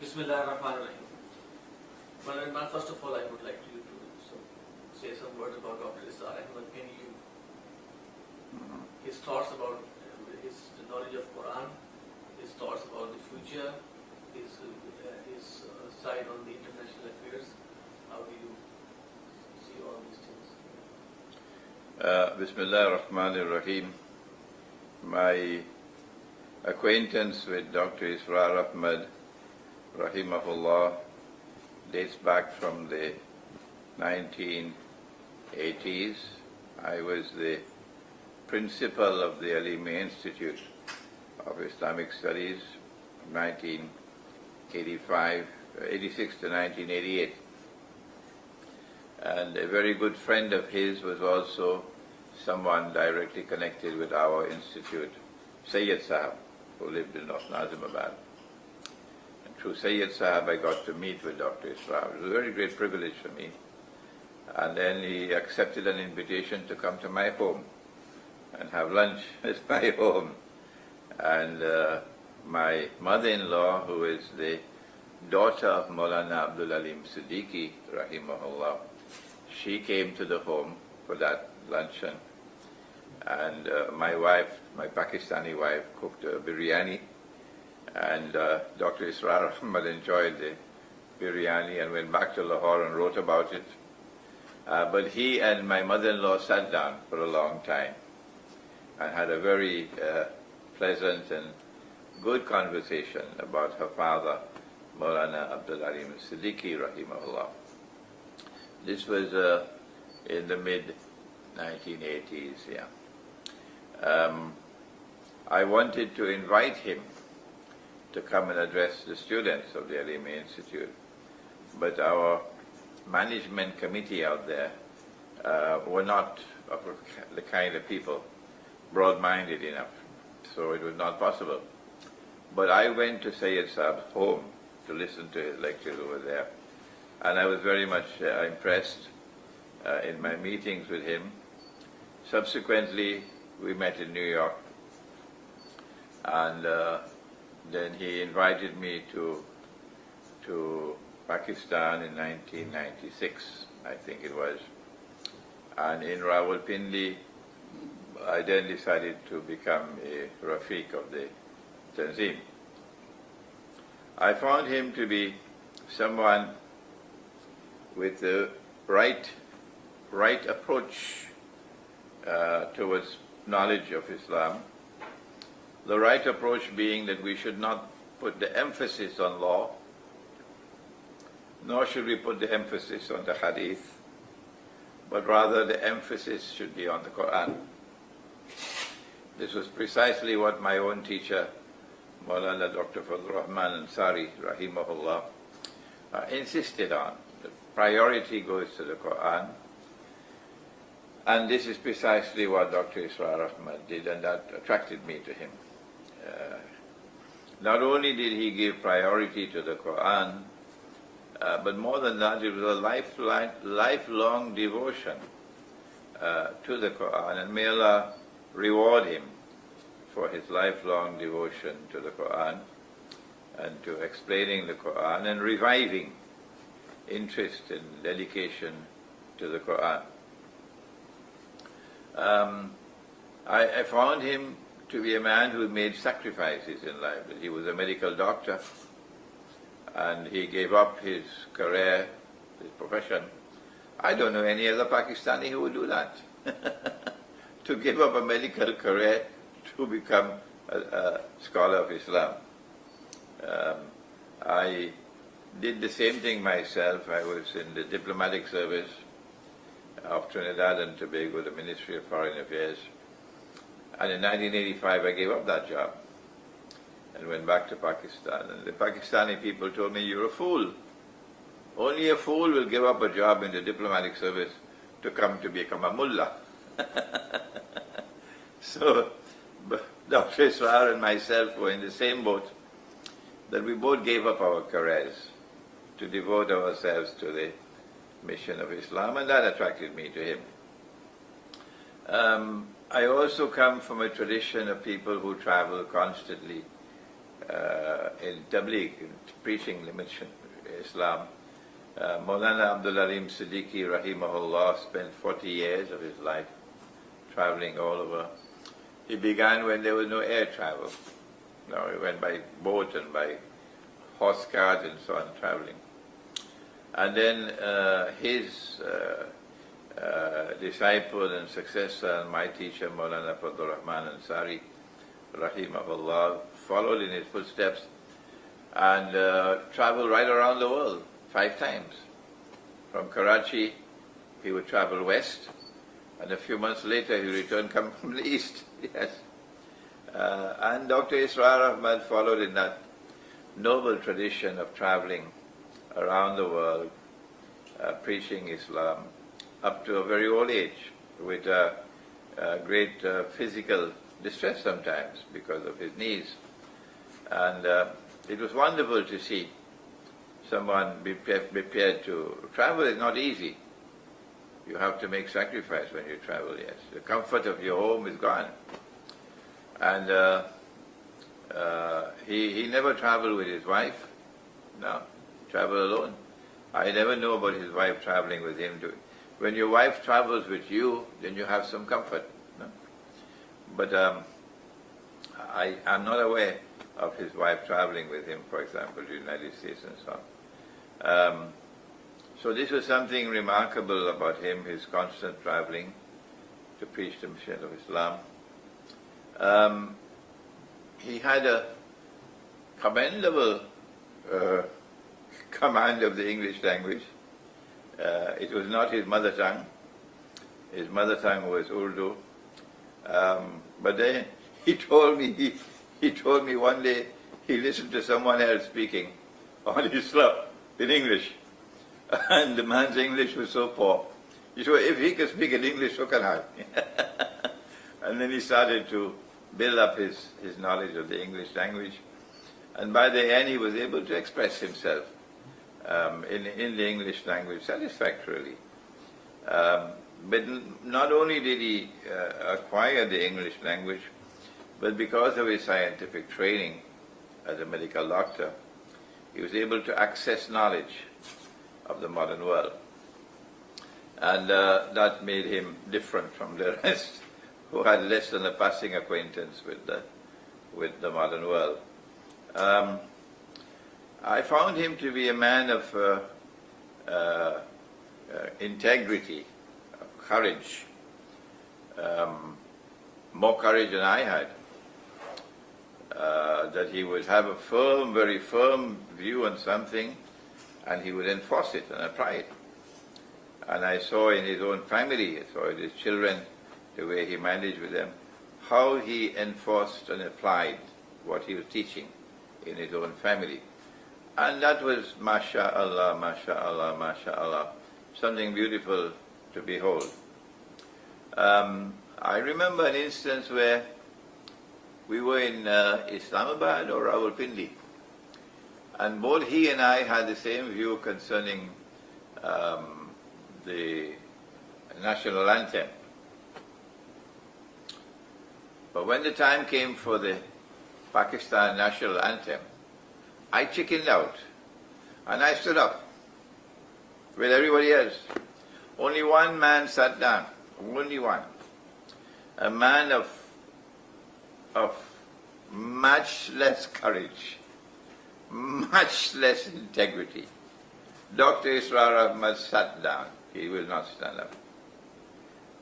Bismillah ar-Rahman ar-Rahim. Well, first of all, I would like you to say some words about Dr. Israr Ahmad. Can you, his thoughts about his knowledge of Quran, his thoughts about the future, his side on the international affairs, how do you see all these things? Bismillah ar-Rahman ar-Rahim. My acquaintance with Dr. Israr Ahmad, rahimahullah, dates back from the 1980s. I was the principal of the Alimi Institute of Islamic Studies, 86 to 1988. And a very good friend of his was also someone directly connected with our institute, Sayyid Sahab, who lived in North Nazimabad. And through Sayyid Sahab, I got to meet with Dr. Israr. It was a very great privilege for me. And then he accepted an invitation to come to my home and have lunch at my home. And my mother-in-law, who is the daughter of Maulana Abdul Alim Siddiqui, rahimahullah, she came to the home for that luncheon. And my wife, my Pakistani wife, cooked a biryani. And Dr. Israr Ahmad enjoyed the biryani and went back to Lahore and wrote about it. But he and my mother-in-law sat down for a long time and had a very pleasant and good conversation about her father, Maulana Abdul Alim Siddiqui, rahimahullah. This was in the mid-1980s, yeah. I wanted to invite him to come and address the students of the Alimi Institute, but our management committee out there were not of the kind of people broad-minded enough, so it was not possible. But I went to Sayyid Saab's home to listen to his lectures over there, and I was very much impressed in my meetings with him. Subsequently, we met in New York, and then he invited me to Pakistan in 1996, I think it was. And in Rawalpindi, I then decided to become a Rafiq of the Tanzim. I found him to be someone with the right approach towards knowledge of Islam. The right approach being that we should not put the emphasis on law, nor should we put the emphasis on the hadith, but rather the emphasis should be on the Quran. This was precisely what my own teacher, Maulana Dr. Fadl Rahman Ansari, rahimahullah, insisted on. The priority goes to the Quran. And this is precisely what Dr. Israr Ahmad did, and that attracted me to him. Not only did he give priority to the Quran, but more than that, it was a lifelong devotion to the Quran, and may Allah reward him for his lifelong devotion to the Quran and to explaining the Quran and reviving interest and dedication to the Quran. I found him to be a man who made sacrifices in life. He was a medical doctor, and he gave up his career, his profession. I don't know any other Pakistani who would do that. To give up a medical career to become a scholar of Islam. I did the same thing myself. I was in the diplomatic service of Trinidad and Tobago, the Ministry of Foreign Affairs. And in 1985, I gave up that job and went back to Pakistan. And the Pakistani people told me, "You're a fool. Only a fool will give up a job in the diplomatic service to come to become a mullah." So Dr. Israr and myself were in the same boat, that we both gave up our careers to devote ourselves to the mission of Islam, and that attracted me to him. I also come from a tradition of people who travel constantly in Tabligh, in preaching Islam. Maulana Abdul Alim Siddiqui rahimahullah spent 40 years of his life traveling all over. He began when there was no air travel. No, he went by boat and by horse cars and so on, traveling. And then his disciple and successor and my teacher, Maulana Fadlur Rahman Ansari, rahimahullah, followed in his footsteps and traveled right around the world 5 times. From Karachi, he would travel west, and a few months later he returned come from the east. Yes. And Dr. Israr Ahmad followed in that noble tradition of traveling around the world, preaching Islam, up to a very old age, with great physical distress sometimes because of his knees. And it was wonderful to see someone be prepared to travel. Is not easy. You have to make sacrifice when you travel, yes. The comfort of your home is gone. And he never traveled with his wife. No, traveled alone. I never know about his wife traveling with him. When your wife travels with you, then you have some comfort. No? But I'm not aware of his wife traveling with him, for example, to the United States and so on. So this was something remarkable about him, his constant traveling to preach the mission of Islam. He had a commendable command of the English language. It was not his mother tongue. His mother tongue was Urdu. But then he told me one day he listened to someone else speaking on Islam in English, and the man's English was so poor. He said, if he can speak in English, so can I. And then he started to build up his knowledge of the English language, and by the end he was able to express himself in the English language satisfactorily. But not only did he acquire the English language, but because of his scientific training as a medical doctor, he was able to access knowledge of the modern world. And that made him different from the rest, who had less than a passing acquaintance with the modern world. I found him to be a man of integrity, of courage, more courage than I had. That he would have a firm, very firm view on something, and he would enforce it and apply it. And I saw in his own family, I saw in his children, the way he managed with them, how he enforced and applied what he was teaching in his own family. And that was, masha'Allah, masha'Allah, masha'Allah, something beautiful to behold. I remember an instance where we were in Islamabad or Rawalpindi, and both he and I had the same view concerning the national anthem. But when the time came for the Pakistan national anthem, I chickened out and I stood up with everybody else. Only one man sat down, only one. A man of much less courage, much less integrity. Dr. Israr Ahmad sat down. He will not stand up.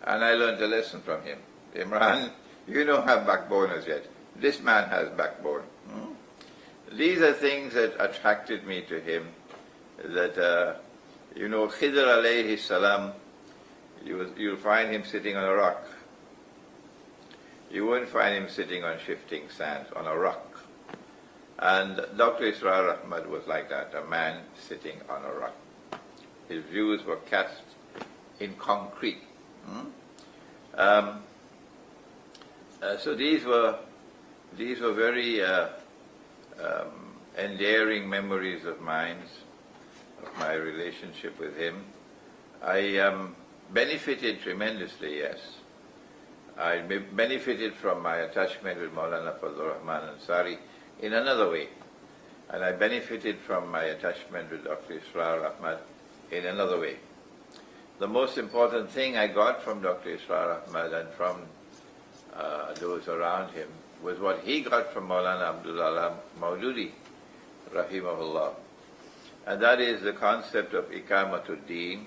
And I learned a lesson from him. Imran, you don't have backbone as yet. This man has backbone. These are things that attracted me to him. That, Khidr alayhi salam, you'll find him sitting on a rock. You won't find him sitting on shifting sands, on a rock. And Dr. Israr Ahmad was like that, a man sitting on a rock. His views were cast in concrete. So these were very endearing memories of mine, of my relationship with him. I benefited tremendously, yes. I benefited from my attachment with Maulana Fadlur Rahman Ansari, in another way. And I benefited from my attachment with Dr. Israr Ahmad in another way. The most important thing I got from Dr. Israr Ahmad and from those around him was what he got from Maulana Abdul Alam Maududi, rahimahullah. And that is the concept of Iqamatul Deen,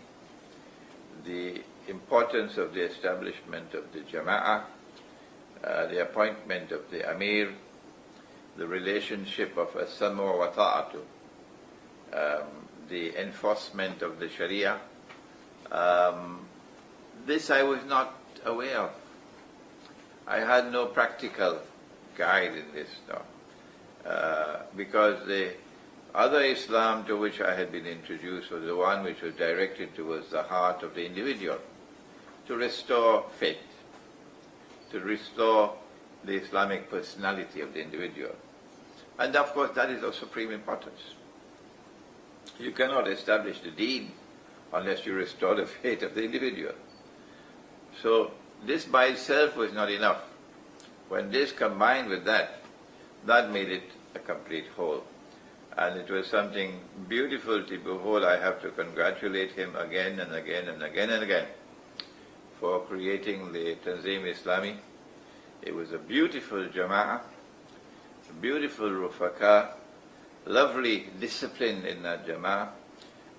the importance of the establishment of the Jama'ah, the appointment of the Amir, the relationship of as-sam'u wa ta'atu, the enforcement of the Sharia. This I was not aware of. I had no practical guide in this, because the other Islam to which I had been introduced was the one which was directed towards the heart of the individual, to restore faith, to restore the Islamic personality of the individual. And of course that is of supreme importance. You cannot establish the deen unless you restore the faith of the individual. So this by itself was not enough. When this combined with that, that made it a complete whole. And it was something beautiful to behold. I have to congratulate him again and again and again and again for creating the Tanzim Islami. It was a beautiful Jama'ah, a beautiful Rufaka, lovely discipline in that Jama'ah,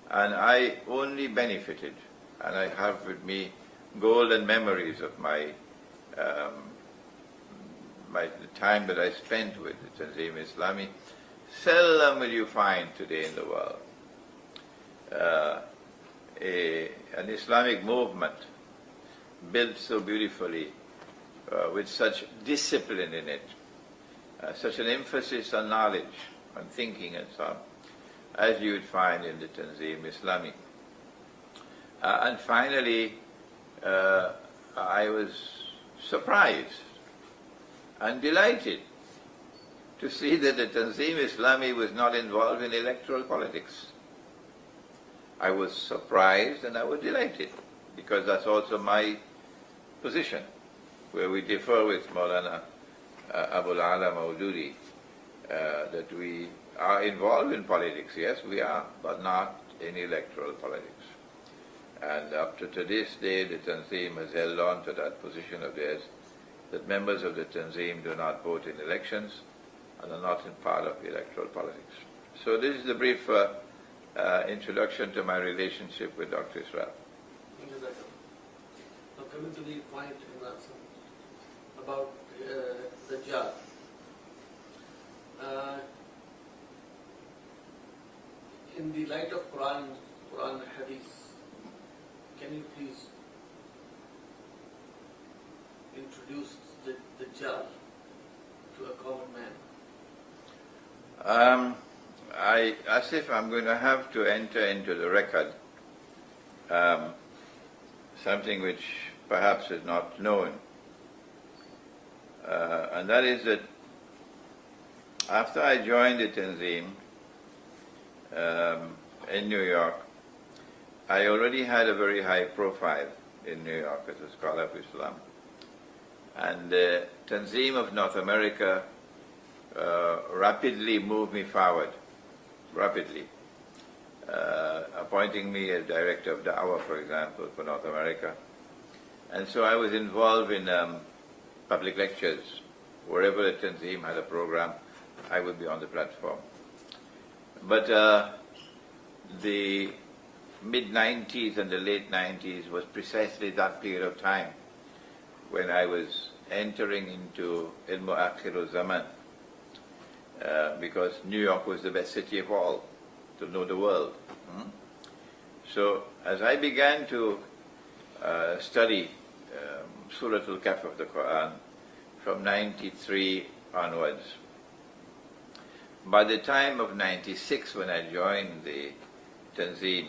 and I only benefited. And I have with me golden memories of the time that I spent with the Tanzim Islami. Seldom will you find today in the world an Islamic movement built so beautifully, with such discipline in it, such an emphasis on knowledge, on thinking and so on, as you would find in the Tanzim Islami. And finally, I was surprised and delighted to see that the Tanzim Islami was not involved in electoral politics. I was surprised and I was delighted, because that's also my position, where we differ with Maulana Abul Ala Maududi, that we are involved in politics. Yes, we are, but not in electoral politics. And up to this day, the Tanzim has held on to that position of theirs, that members of the Tanzim do not vote in elections and are not in part of electoral politics. So this is the brief introduction to my relationship with Dr. Israr. Now coming to the point about the Dajjal. In the light of Quran and Hadith, can you please introduce the Dajjal to a common man? As if I'm going to have to enter into the record something which perhaps is not known. And that is that after I joined the Tanzim in New York, I already had a very high profile in New York as a scholar of Islam. And the Tanzim of North America rapidly moved me forward, appointing me as director of Da'wah, for example, for North America. And so I was involved in public lectures. Wherever the Tanzim had a program, I would be on the platform. But the mid-90s and the late 90s was precisely that period of time when I was entering into Ilmu Akhirul Zaman, because New York was the best city of all to know the world. So as I began to study Surah Al-Kahf of the Quran from 93 onwards, by the time of 96, when I joined the Tanzim,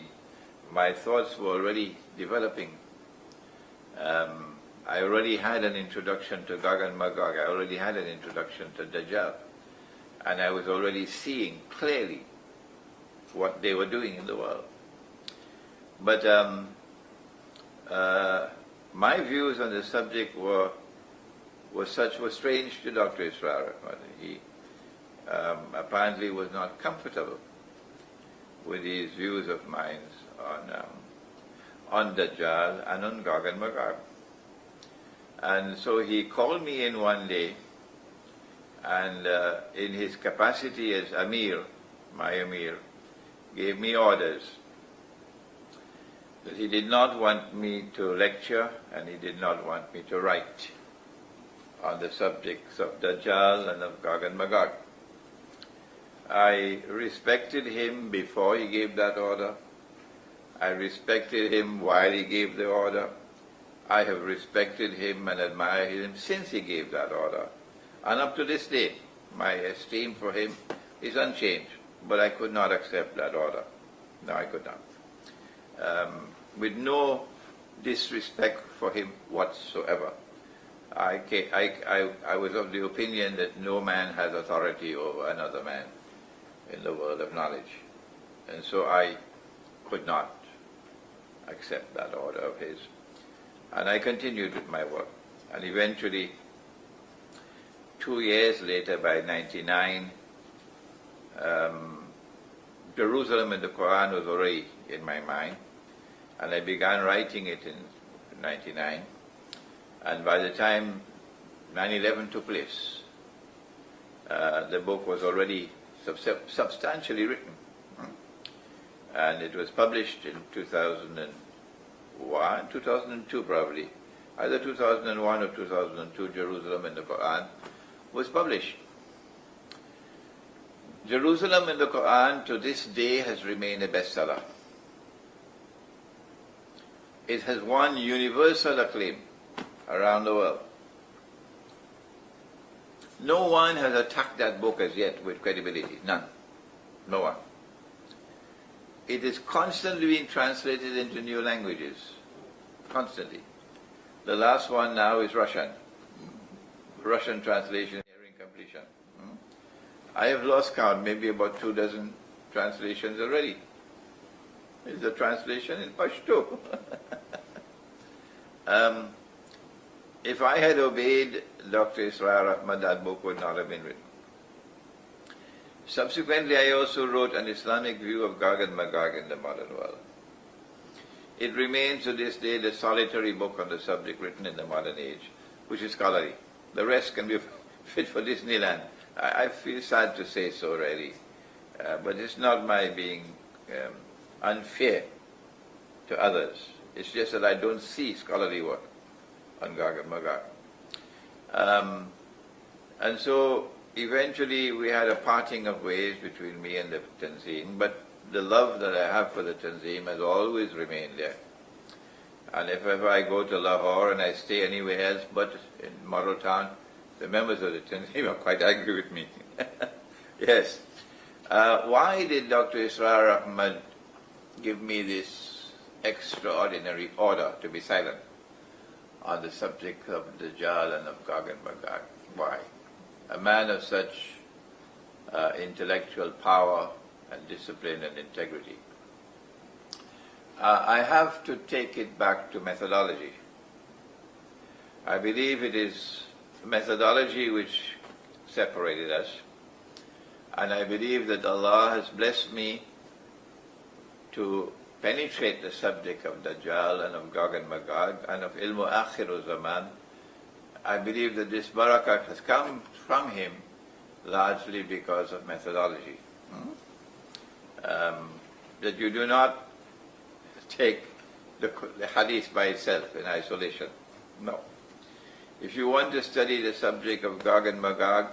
my thoughts were already developing. I already had an introduction to Gog and Magog. I already had an introduction to Dajjal. And I was already seeing clearly what they were doing in the world. But my views on the subject were strange to Dr. Israr Ahmad. apparently was not comfortable with these views of mine on Dajjal and on Gog and Magog. And so he called me in one day, and in his capacity as Amir, my Amir, gave me orders that he did not want me to lecture and he did not want me to write on the subjects of Dajjal and of Gog and Magog. I respected him before he gave that order. I respected him while he gave the order. I have respected him and admired him since he gave that order. And up to this day, my esteem for him is unchanged. But I could not accept that order. No, I could not. With no disrespect for him whatsoever. I was of the opinion that no man has authority over another man in the world of knowledge. And so I could not accept that order of his. And I continued with my work. And eventually, 2 years later, by 99, Jerusalem and the Quran was already in my mind. And I began writing it in 99. And by the time 9/11 took place, the book was already substantially written. And it was published in 2001, 2002 probably. Either 2001 or 2002, Jerusalem and the Quran was published. Jerusalem and the Quran to this day has remained a bestseller. It has won universal acclaim around the world. No one has attacked that book as yet with credibility. None. No one. It is constantly being translated into new languages. Constantly. The last one now is Russian. Russian translation nearing completion. I have lost count, maybe about 24 translations already. It's the translation in Pashto. If I had obeyed Dr. Israr Ahmad, that book would not have been written. Subsequently, I also wrote an Islamic view of Gog and Magog in the modern world. It remains to this day the solitary book on the subject written in the modern age, which is scholarly. The rest can be fit for Disneyland. I feel sad to say so, really. But it's not my being unfair to others. It's just that I don't see scholarly work on Gog and Magog. And so eventually we had a parting of ways between me and the Tanzim, but the love that I have for the Tanzim has always remained there. And if ever I go to Lahore and I stay anywhere else but in Model Town, the members of the Tanzim are quite angry with me. Yes. Why did Dr. Israr Ahmad give me this extraordinary order to be silent on the subject of Dajjal and of Gog and Magog? Why? A man of such intellectual power and discipline and integrity. I have to take it back to methodology. I believe it is methodology which separated us, and I believe that Allah has blessed me to penetrate the subject of Dajjal and of Gog and Magog and of Ilmu Akhiru Zaman. I believe that this barakah has come from him largely because of methodology. That you do not take the hadith by itself in isolation. No. If you want to study the subject of Gog and Magog,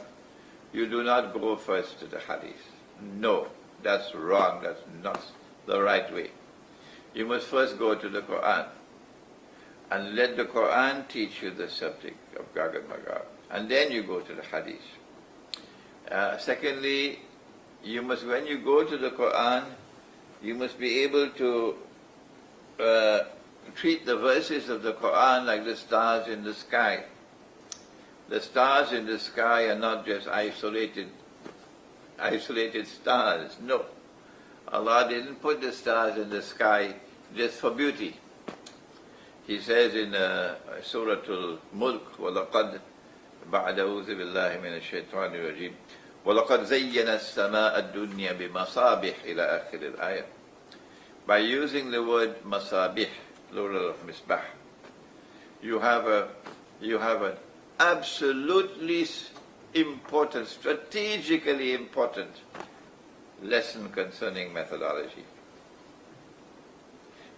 you do not go first to the hadith. No, that's wrong. That's not the right way. You must first go to the Quran and let the Quran teach you the subject of Gog and Magog. And then you go to the hadith. Secondly, you must, when you go to the Quran, you must be able to treat the verses of the Quran like the stars in the sky. The stars in the sky are not just isolated stars. No. Allah didn't put the stars in the sky just for beauty. He says in Surah Al-Mulk, وَلَقَدْ بَعْدَ أَعُوذُ بِاللَّهِ مِنَ الشَّيْطَانِ الرَّجِيمِ وَلَقَدْ زَيَّنَا السَّمَاءَ الدُّنْيَا بِمَصَابِحِ إلى آخر الآية. By using the word masabih, plural of misbah, you have an absolutely important, strategically important lesson concerning methodology.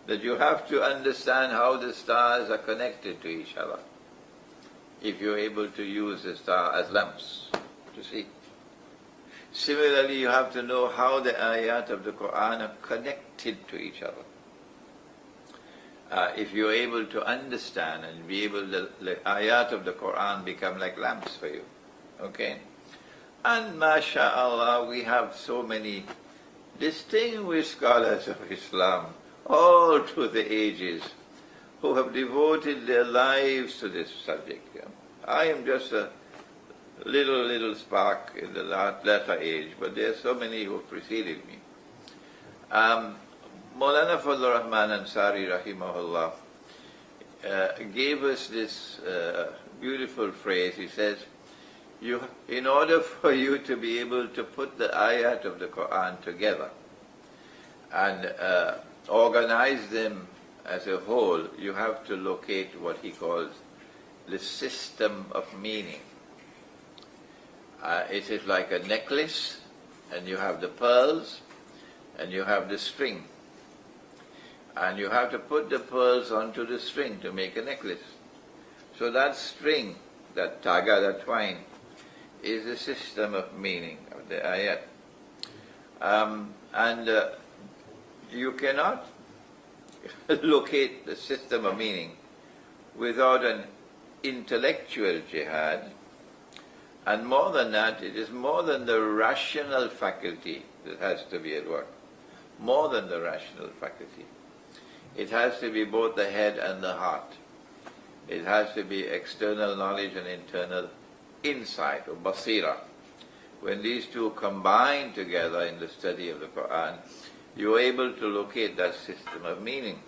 That you have to understand how the stars are connected to each other, if you're able to use the star as lamps to see. Similarly, you have to know how the ayat of the Quran are connected to each other. If you're able to understand and be able to, the ayat of the Quran become like lamps for you. Okay? And mashallah, we have so many distinguished scholars of Islam all through the ages who have devoted their lives to this subject. I am just a little spark in the latter age, but there are so many who have preceded me. Maulana Fadlur Rahman Ansari rahimahullah gave us this beautiful phrase. He says, in order for you to be able to put the ayat of the Quran together and organize them as a whole, you have to locate what he calls the system of meaning. It is like a necklace, and you have the pearls, and you have the string. And you have to put the pearls onto the string to make a necklace. So that string, that taga, that twine, is the system of meaning of the ayat. You cannot locate the system of meaning without an intellectual jihad. And more than that, it is more than the rational faculty that has to be at work. More than the rational faculty. It has to be both the head and the heart. It has to be external knowledge and internal insight, or basira. When these two combine together in the study of the Quran, you're able to locate that system of meaning.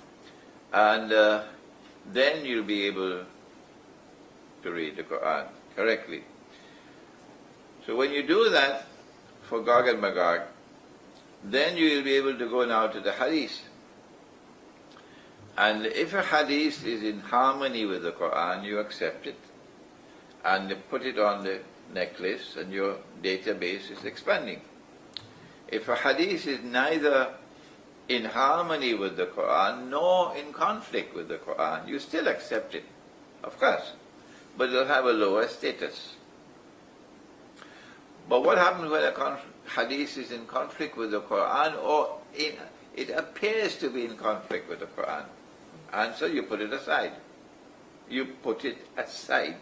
And then you'll be able to read the Quran correctly. So when you do that for Gog and Magog, then you will be able to go now to the hadith. And if a hadith is in harmony with the Quran, you accept it and put it on the necklace, and your database is expanding. If a hadith is neither in harmony with the Quran nor in conflict with the Quran, you still accept it, of course, but it'll have a lower status. But what happens when a hadith is in conflict with the Quran, or it appears to be in conflict with the Quran? And so you put it aside. You put it aside.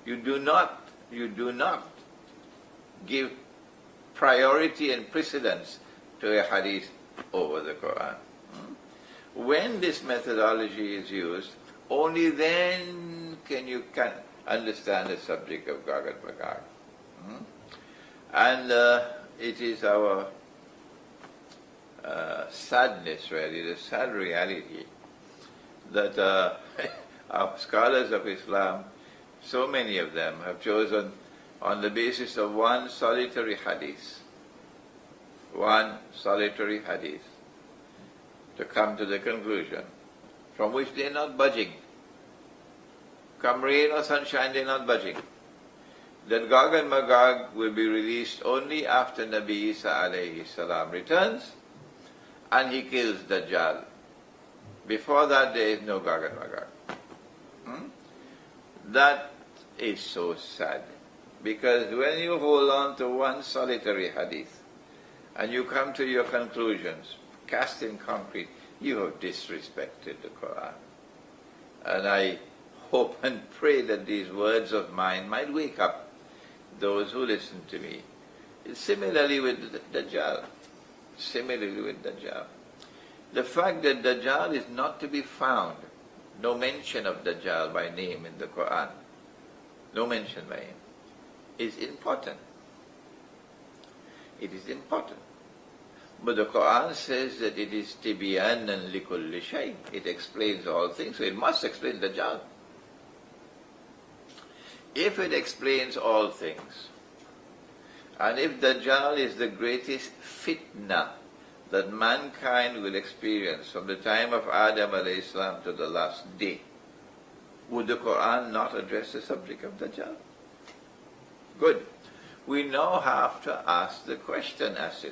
You do not give priority and precedence to a hadith over the Quran. When this methodology is used, only then can you understand the subject of Gog and Magog. And it is our sadness, really, the sad reality, that our scholars of Islam, so many of them, have chosen on the basis of one solitary hadith to come to the conclusion from which they're not budging. Come rain or sunshine, they're not budging. That Gog and Magog will be released only after Nabi Isa alayhi salam returns and he kills Dajjal. Before that, there is no Gog and Magog. That is so sad, because when you hold on to one solitary hadith and you come to your conclusions, cast in concrete, you have disrespected the Quran. And I hope and pray that these words of mine might wake up those who listen to me. Similarly with Dajjal. The fact that Dajjal is not to be found, no mention of Dajjal by name in the Quran, no mention by him, is important. It is important. But the Quran says that it is tibyanan likulli shay. It explains all things, so it must explain Dajjal. If it explains all things, And if Dajjal is the greatest fitna that mankind will experience from the time of Adam alayhi salam to the last day, would the Quran not address the subject of Dajjal? Good. We now have to ask the question, Asif.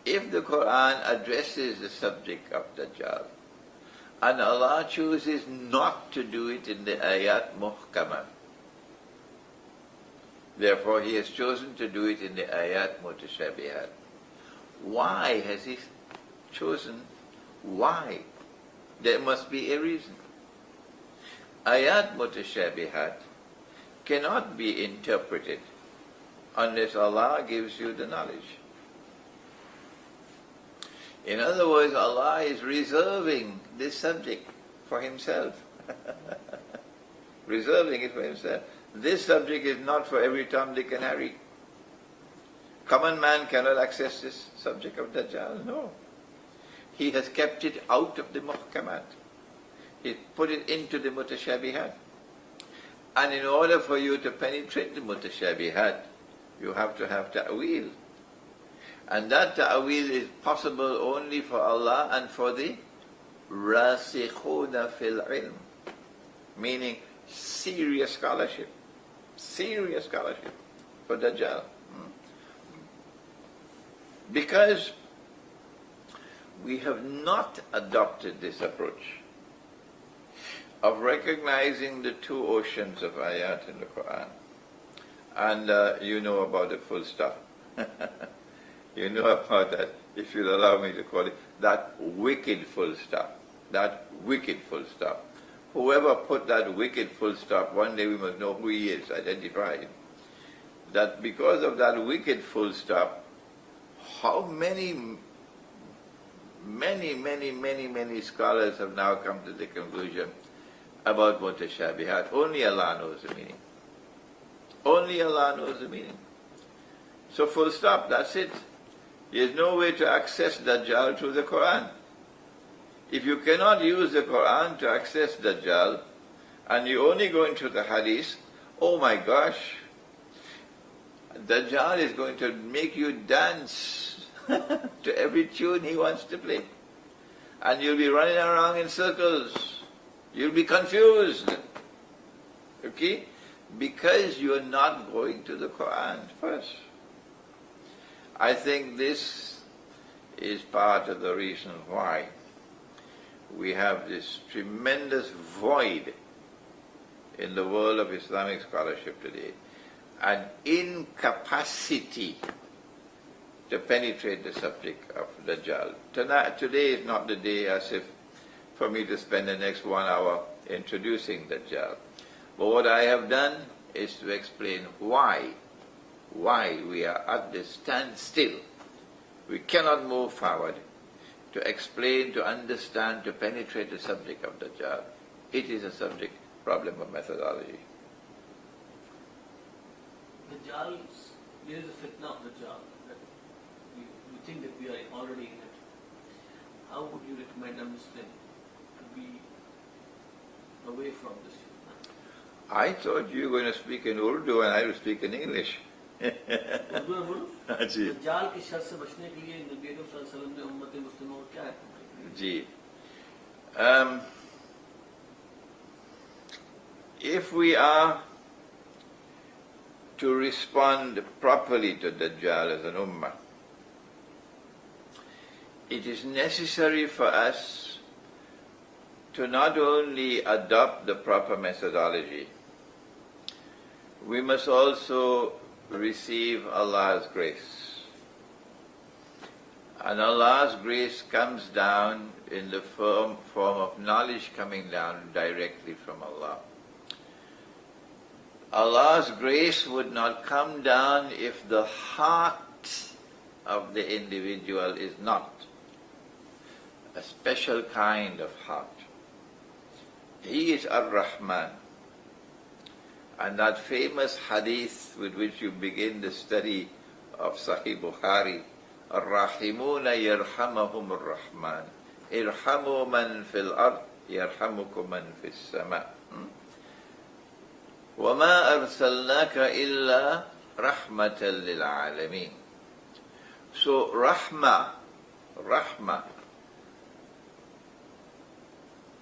If the Quran addresses the subject of Dajjal, and Allah chooses not to do it in the ayat muhkamah, therefore He has chosen to do it in the ayat mutashabihat. Why has He chosen? Why? There must be a reason. Ayat mutashabihat cannot be interpreted unless Allah gives you the knowledge. In other words, Allah is reserving this subject for Himself. Reserving it for Himself. This subject is not for every Tom, Dick and Harry. Common man cannot access this subject of Dajjal. No. He has kept it out of the muhkamat. He put it into the mutashabihat. And in order for you to penetrate the mutashabihat, you have to have ta'wil. And that ta'wil is possible only for Allah and for the rasikhuna fil ilm, meaning serious scholarship for Dajjal. Because we have not adopted this approach of recognizing the two oceans of ayat in the Quran. And you know about the full stop. You know about that, if you'll allow me to call it, that wicked full stop. That wicked full stop. Whoever put that wicked full stop, one day we must know who he is, identify him. That because of that wicked full stop, how many scholars have now come to the conclusion about mutashabihat. Only Allah knows the meaning. Only Allah knows the meaning. So full stop, that's it. There is no way to access Dajjal through the Quran. If you cannot use the Quran to access Dajjal, and you only go into the Hadith, oh my gosh, Dajjal is going to make you dance to every tune he wants to play. And you'll be running around in circles. You'll be confused. Okay? Because you're not going to the Quran first. I think this is part of the reason why we have this tremendous void in the world of Islamic scholarship today, an incapacity to penetrate the subject of Dajjal. Today is not the day as if for me to spend the next 1 hour introducing Dajjal. But what I have done is to explain why we are at this standstill. We cannot move forward to explain, to understand, to penetrate the subject of Dajjal. It is a subject problem of methodology. Dajjal, there is a fitna of Dajjal. That we think that we are already in it. How would you recommend a Muslim to be away from this fitna? I thought you were going to speak in Urdu and I will speak in English. Urdu में बोलूं? दज्जाल की sir से बचने के लिए नबी अकरम सल्लल्लाहु अलैहि वसल्लम ने उम्मत मुस्लिमों को क्या है? जी. If we are to respond properly to Dajjal as an ummah, it is necessary for us to not only adopt the proper methodology, we must also receive Allah's grace. And Allah's grace comes down in the form of knowledge coming down directly from Allah. Allah's grace would not come down if the heart of the individual is not a special kind of heart. He is Ar-Rahman. And that famous hadith with which you begin the study of Sahih Bukhari, Ar-Rahimuna yarhamahum ar-Rahman, irhamu man fil ard, yarhamukum man fis sama. وَمَا أَرْسَلْنَاكَ إِلَّا rahmatan lil alameen. So rahma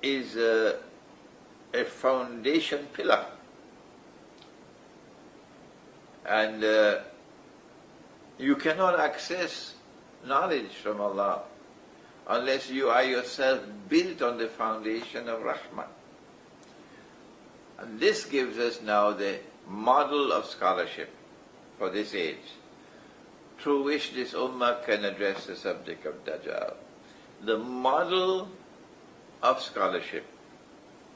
is a foundation pillar, and you cannot access knowledge from Allah unless you are yourself built on the foundation of rahmah. And this gives us now the model of scholarship for this age, through which this ummah can address the subject of Dajjal. The model of scholarship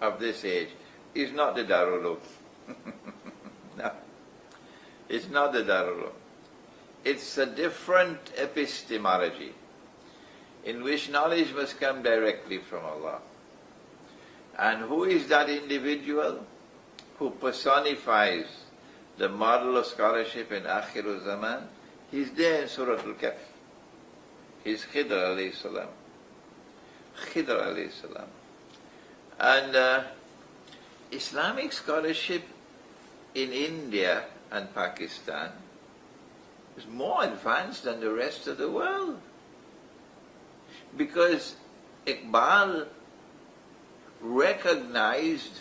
of this age is not the Darul Uloom. No, it's not the Darul Uloom. It's a different epistemology in which knowledge must come directly from Allah. And who is that individual who personifies the model of scholarship in Akhirul Zaman? He's there in Surah Al-Kahf. He's Khidr alayhi salam. Khidr alayhi salam. And Islamic scholarship in India and Pakistan is more advanced than the rest of the world. Because Iqbal recognized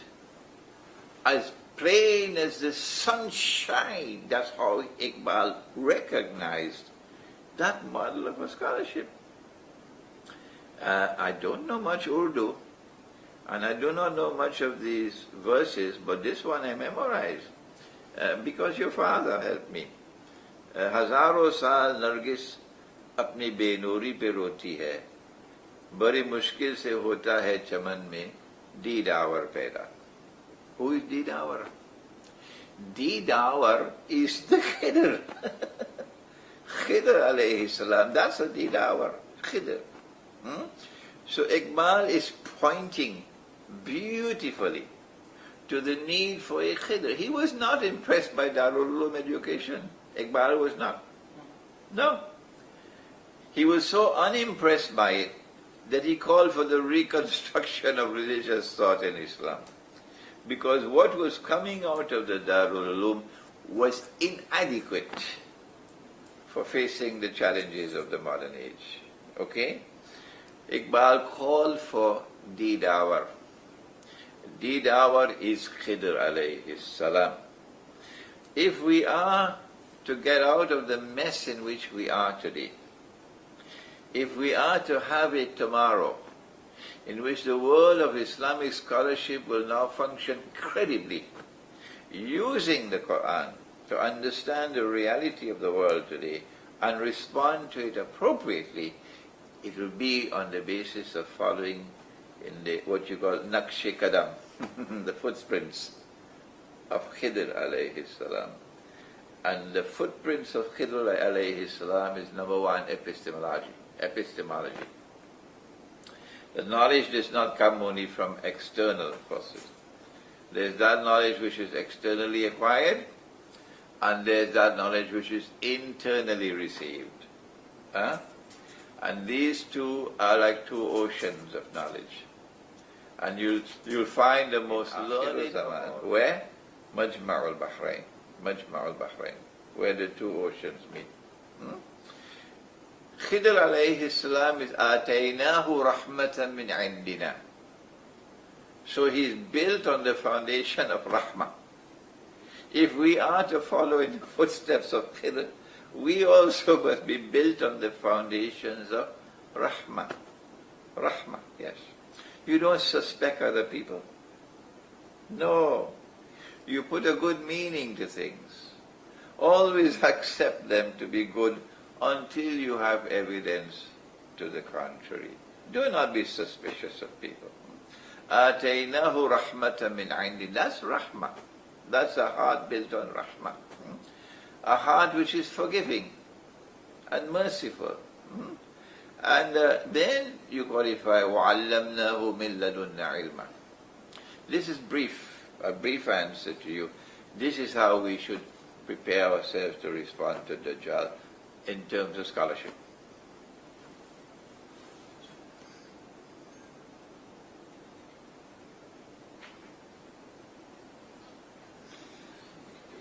as plain as the sunshine, that's how Iqbal recognized that model of a scholarship. I don't know much Urdu, and I do not know much of these verses, but this one I memorized because your father helped me. हजारों साल नरगिस अपनी बेनूरी पे रोती है, बड़ी मुश्किल से होता है चमन में दीदावर पैदा. Who is Didawar? Didawar is the Khidr. Khidr alayhi salam, that's a Didawar. Khidr. So Iqbal is pointing beautifully to the need for a Khidr. He was not impressed by Darul Uloom education. Iqbal was not. No. He was so unimpressed by it that he called for the reconstruction of religious thought in Islam. Because what was coming out of the Darul Uloom was inadequate for facing the challenges of the modern age. Okay? Iqbal called for Didawar. Didawar is Khidr alayhi salam. If we are to get out of the mess in which we are today, if we are to have a tomorrow in which the world of Islamic scholarship will now function credibly, using the Quran to understand the reality of the world today and respond to it appropriately, it will be on the basis of following in the what you call Naqsh-e-Qadam, the footprints of Khidr alayhi salam. And the footprints of Khidr alayhi salam is number one, epistemology. The knowledge does not come only from external forces. There's that knowledge which is externally acquired, and there's that knowledge which is internally received. And these two are like two oceans of knowledge. And you'll find the most learned where? Majma' al-Bahrain. Majma' al-Bahrain, where the two oceans meet. Khidr alayhi salam is آتَيْنَاهُ رَحْمَةً مِنْ عِنْدِنَا. So he's built on the foundation of rahmah. If we are to follow in the footsteps of Khidr, we also must be built on the foundations of rahmah. Rahmah, yes. You don't suspect other people. No. You put a good meaning to things. Always accept them to be good until you have evidence to the contrary. Do not be suspicious of people. آتَيْنَاهُ رَحْمَةً مِنْ عِنْدِنَا. That's rahmah. That's a heart built on rahmah. A heart which is forgiving and merciful. And then you qualify وَعَلَّمْنَاهُ مِنْ لَدُنَّا عِلْمًا. This is a brief answer to you. This is how we should prepare ourselves to respond to Dajjal in terms of scholarship.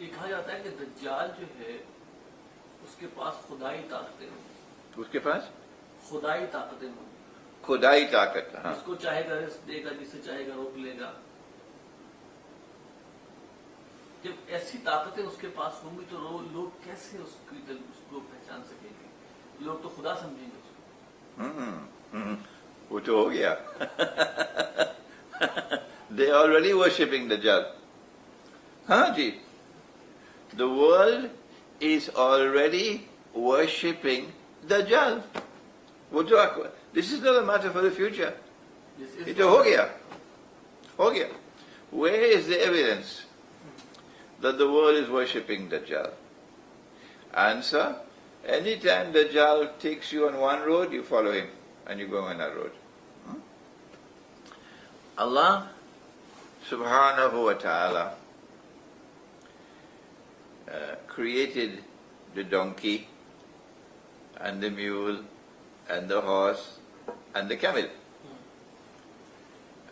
ये कहा जाता कहता है कि दज्जाल जो है उसके पास खुदाई ताकतें होंगी, उसके पास खुदाई ताकतें होंगी, खुदाई ताकत, हाँ, जिसको चाहेगा रिस्क देगा, जिसे चाहेगा रोक लेगा। जब ऐसी ताकतें उसके पास होंगी तो लोग कैसे उसको पहचान सकेंगे? लोग तो खुदा समझेंगे उसको। वो तो हो गया। They are already worshipping Dajjal. हाँ जी, the world is already worshipping Dajjal. वो तो, this is not a matter for the future. ये तो हो गया, हो गया. Where is the evidence that the world is worshipping Dajjal? Answer: anytime Dajjal takes you on one road, you follow him and you go on that road. Allah subhanahu wa ta'ala created the donkey and the mule and the horse and the camel.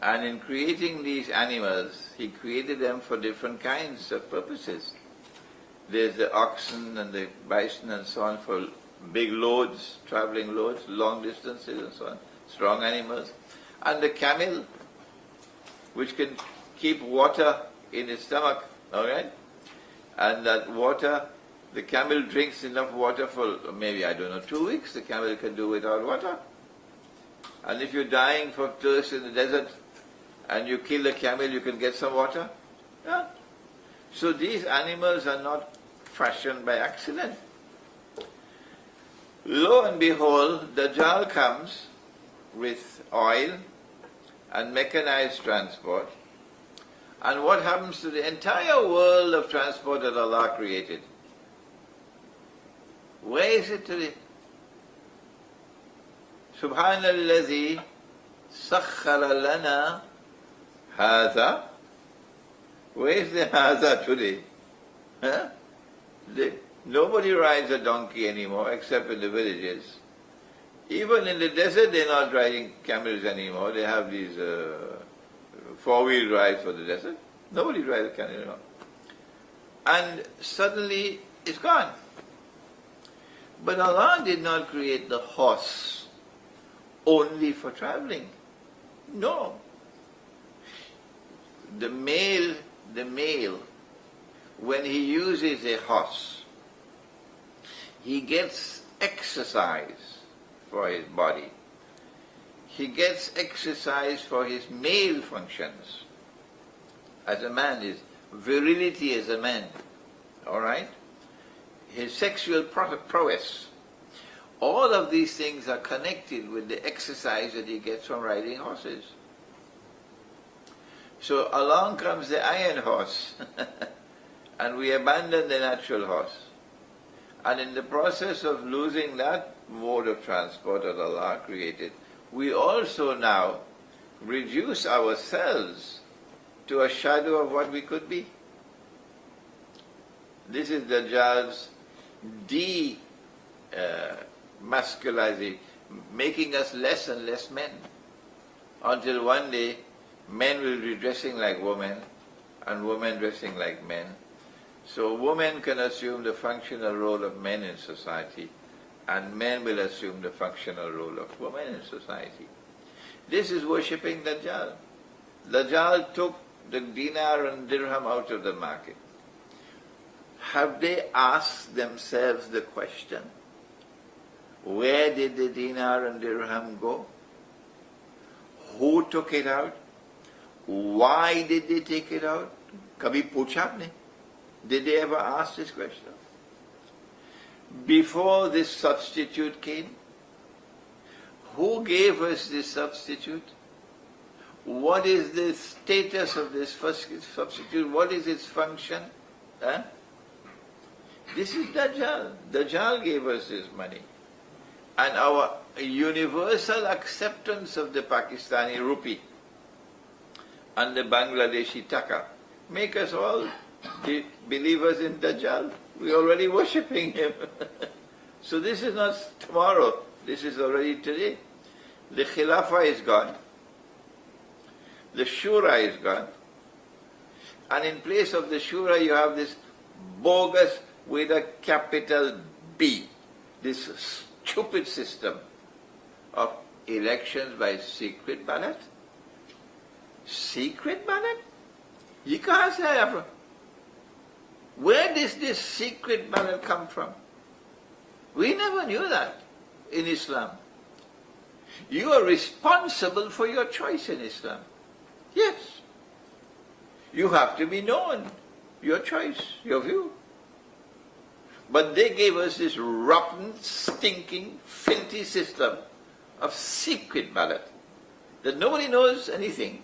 And in creating these animals, He created them for different kinds of purposes. There's the oxen and the bison and so on for big loads, traveling loads, long distances and so on, strong animals. And the camel, which can keep water in its stomach, alright? And that water, the camel drinks enough water for maybe, 2 weeks, the camel can do without water. And if you're dying for thirst in the desert and you kill a camel, you can get some water. Yeah. So these animals are not fashioned by accident. Lo and behold, Dajjal comes with oil and mechanized transport. And what happens to the entire world of transport that Allah created? Where is it today? Subhanalladhi sakhkhara lana hadha. Where is the hadha today? Huh? Nobody rides a donkey anymore except in the villages. Even in the desert they're not riding camels anymore. They have these four-wheel drives for the desert. Nobody rides a camel anymore. And suddenly it's gone. But Allah did not create the horse only for traveling. No. The male, when he uses a horse, he gets exercise for his body. He gets exercise for his male functions. As a man, his virility as a man. Alright? His sexual prowess. All of these things are connected with the exercise that he gets from riding horses. So along comes the iron horse and we abandon the natural horse. And in the process of losing that mode of transport that Allah created, we also now reduce ourselves to a shadow of what we could be. This is Dajjal's masculizing, making us less and less men, until one day men will be dressing like women and women dressing like men. So women can assume the functional role of men in society and men will assume the functional role of women in society. This is worshipping Dajjal. Dajjal took the dinar and dirham out of the market. Have they asked themselves the question, where did the dinar and dirham go? Who took it out? Why did they take it out? Kabhi pucha aapne? Did they ever ask this question? Before this substitute came, who gave us this substitute? What is the status of this first substitute? What is its function? Huh? This is Dajjal. Dajjal gave us this money. And our universal acceptance of the Pakistani rupee and the Bangladeshi taka make us all believers in Dajjal. We're already worshipping him. So this is not tomorrow. This is already today. The Khilafah is gone. The Shura is gone. And in place of the Shura you have this bogus with a capital B. This stupid system of elections by secret ballot. Secret ballot? You can't say that. Where does this secret ballot come from? We never knew that in Islam. You are responsible for your choice in Islam. Yes. You have to be known, your choice, your view. But they gave us this rotten, stinking, filthy system of secret ballot that nobody knows anything.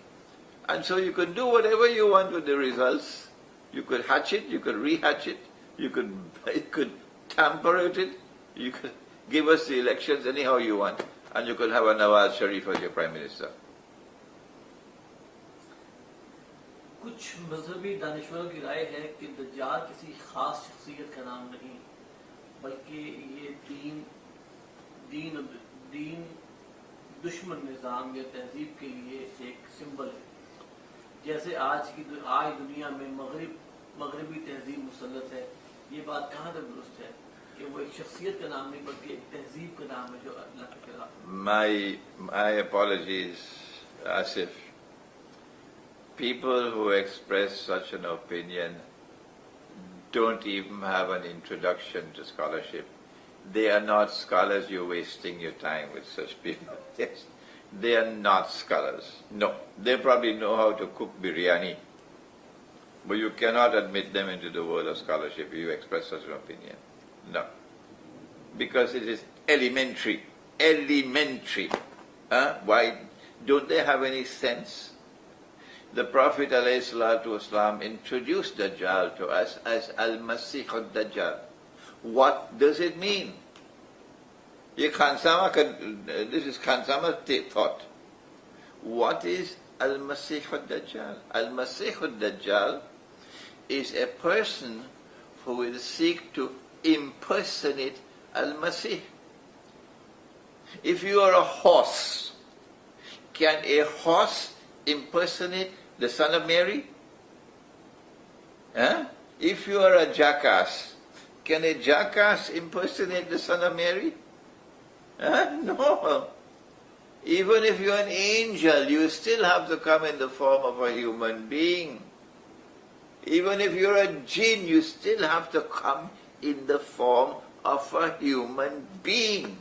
And so you could do whatever you want with the results. You could hatch it, you could rehatch it, you could tamper with it, you could give us the elections anyhow you want, and you could have a Nawaz Sharif as your Prime Minister. कुछ मजहबी दानिशवरों की राय है कि दज्जाल किसी खास शख्सियत का नाम नहीं बल्कि ये दीन दुश्मन निज़ाम या तहजीब के लिए एक सिंबल है जैसे आज दुनिया में मगरबी तहजीब मुसल्लत है ये बात कहाँ तक दुरुस्त है कि वो एक शख्सियत का नाम नहीं बल्कि एक तहजीब का नाम है जो अल्लाह के खिलाफ My apologies, Asif. People who express such an opinion don't even have an introduction to scholarship. They are not scholars. You're wasting your time with such people. Yes, they are not scholars. No, they probably know how to cook biryani, but you cannot admit them into the world of scholarship if you express such an opinion. No, because it is elementary. Elementary. Why don't they have any sense? The Prophet ﷺ introduced Dajjal to us as Al-Masih al-Dajjal. What does it mean? This is Khansama's thought. What is Al-Masih al-Dajjal? Al-Masih al-Dajjal is a person who will seek to impersonate Al-Masih. If you are a horse, can a horse impersonate the son of Mary? If you are a jackass, can a jackass impersonate the son of Mary? No. Even if you're an angel, you still have to come in the form of a human being. Even if you're a jinn, you still have to come in the form of a human being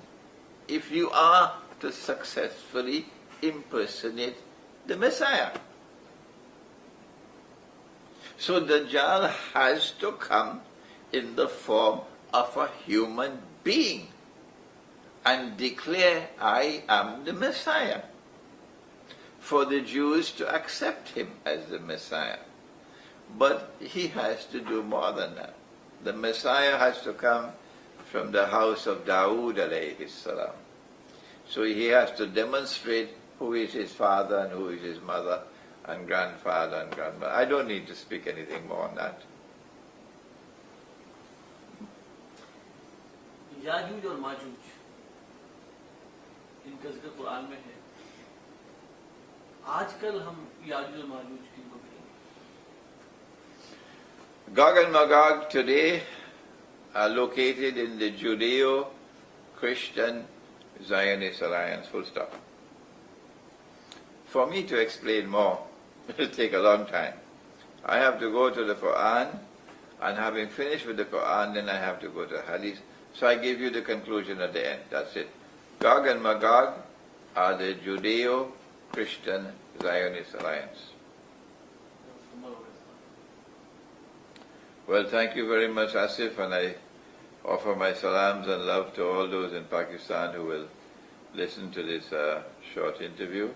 if you are to successfully impersonate the Messiah. So Dajjal has to come in the form of a human being and declare, I am the Messiah, for the Jews to accept him as the Messiah. But he has to do more than that. The Messiah has to come from the house of Dawood alayhi salam. So he has to demonstrate who is his father and who is his mother and grandfather and grandmother. I don't need to speak anything more on that. Yajuj और माजूज इनका जिक्र कुरान में है आजकल हम याजूज और माजूज की Gog and Magog today are located in the Judeo-Christian Zionist Alliance, full stop. For me to explain more, it will take a long time. I have to go to the Quran, and having finished with the Quran, then I have to go to Hadith. So I give you the conclusion at the end. That's it. Gog and Magog are the Judeo-Christian Zionist Alliance. Well, thank you very much, Asif, and I offer my salams and love to all those in Pakistan who will listen to this short interview.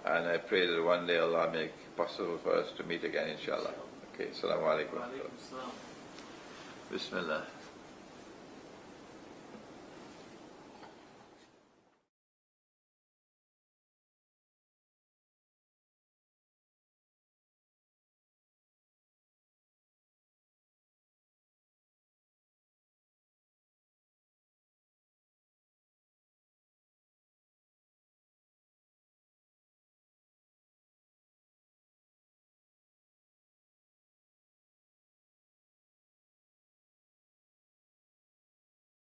And I pray that one day Allah make it possible for us to meet again, inshallah. Okay, assalamu alaikum. Bismillah.